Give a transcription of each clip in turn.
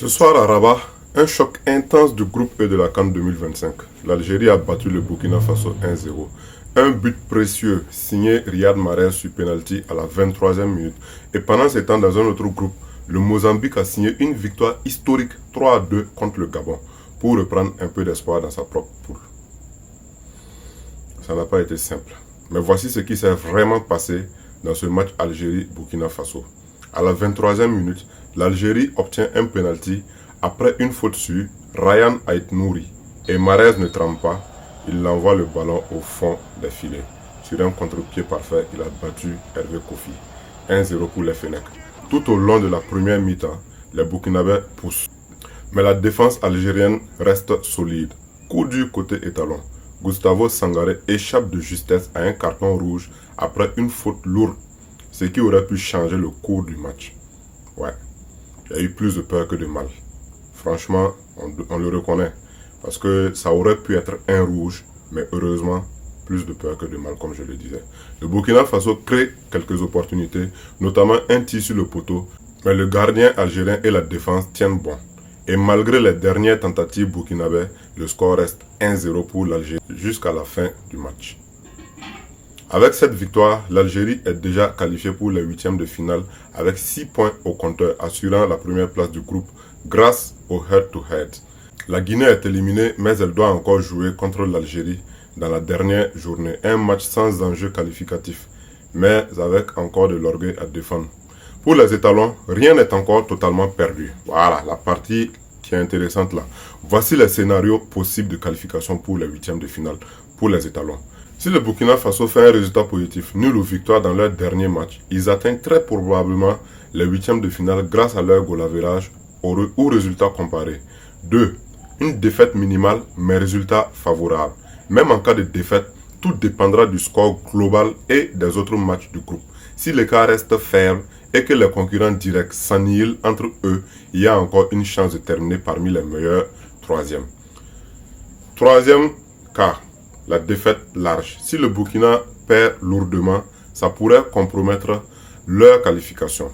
Ce soir à Rabat, un choc intense du groupe E de la CAN 2025. L'Algérie a battu le Burkina Faso 1-0. Un but précieux signé Riyad Mahrez sur penalty à la 23e minute. Et pendant ce temps, dans un autre groupe, le Mozambique a signé une victoire historique 3-2 contre le Gabon pour reprendre un peu d'espoir dans sa propre poule. Ça n'a pas été simple. Mais voici ce qui s'est vraiment passé dans ce match Algérie-Burkina Faso. À la 23e minute, l'Algérie obtient un penalty après une faute sur Ryan Aït-Nouri. Et Mahrez ne trempe pas, il envoie le ballon au fond des filets. Sur un contre-pied parfait, il a battu Hervé Kofi. 1-0 pour les Fennecs. Tout au long de la première mi-temps, les Burkinabés poussent. Mais la défense algérienne reste solide. Coup dur côté étalon. Gustavo Sangaré échappe de justesse à un carton rouge après une faute lourde, ce qui aurait pu changer le cours du match. Ouais, il y a eu plus de peur que de mal. Franchement, on le reconnaît. Parce que ça aurait pu être un rouge, mais heureusement, plus de peur que de mal, comme je le disais. Le Burkina Faso crée quelques opportunités, notamment un tir sur le poteau, mais le gardien algérien et la défense tiennent bon. Et malgré les dernières tentatives burkinabées, le score reste 1-0 pour l'Algérie jusqu'à la fin du match. Avec cette victoire, l'Algérie est déjà qualifiée pour les huitièmes de finale avec 6 points au compteur, assurant la première place du groupe grâce au head-to-head. La Guinée est éliminée, mais elle doit encore jouer contre l'Algérie dans la dernière journée. Un match sans enjeu qualificatif, mais avec encore de l'orgueil à défendre. Pour les étalons, rien n'est encore totalement perdu. Voilà, la partie qui est intéressante là. Voici les scénarios possibles de qualification pour les huitièmes de finale pour les étalons. Si le Burkina Faso fait un résultat positif, nul ou victoire dans leur dernier match, ils atteignent très probablement les huitièmes de finale grâce à leur goal average ou résultat comparé. 2. Une défaite minimale mais résultat favorable. Même en cas de défaite, tout dépendra du score global et des autres matchs du groupe. Si l'écart reste faible et que les concurrents directs s'annihilent entre eux, il y a encore une chance de terminer parmi les meilleurs troisièmes. Troisième cas, la défaite large. Si le Burkina perd lourdement, ça pourrait compromettre leur qualification,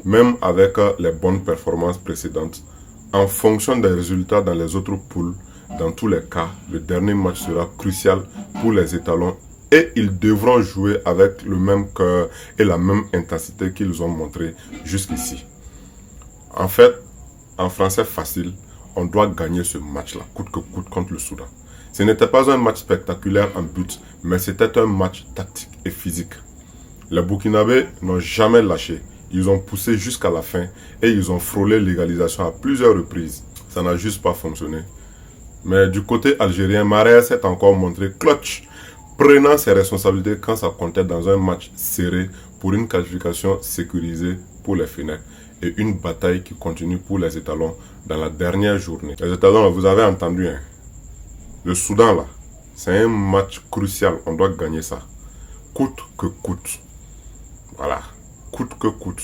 même avec les bonnes performances précédentes. En fonction des résultats dans les autres poules, dans tous les cas, le dernier match sera crucial pour les étalons et ils devront jouer avec le même cœur et la même intensité qu'ils ont montré jusqu'ici. En fait, en français facile, on doit gagner ce match-là, coûte que coûte, contre le Soudan. Ce n'était pas un match spectaculaire en but, mais c'était un match tactique et physique. Les Burkinabés n'ont jamais lâché. Ils ont poussé jusqu'à la fin et ils ont frôlé l'égalisation à plusieurs reprises. Ça n'a juste pas fonctionné. Mais du côté algérien, Mahrez s'est encore montré clutch, prenant ses responsabilités quand ça comptait dans un match serré pour une qualification sécurisée pour les Fennecs et une bataille qui continue pour les étalons dans la dernière journée. Les étalons, vous avez entendu, hein? Le Soudan, là, c'est un match crucial. On doit gagner ça. Coûte que coûte. Voilà. Coûte que coûte.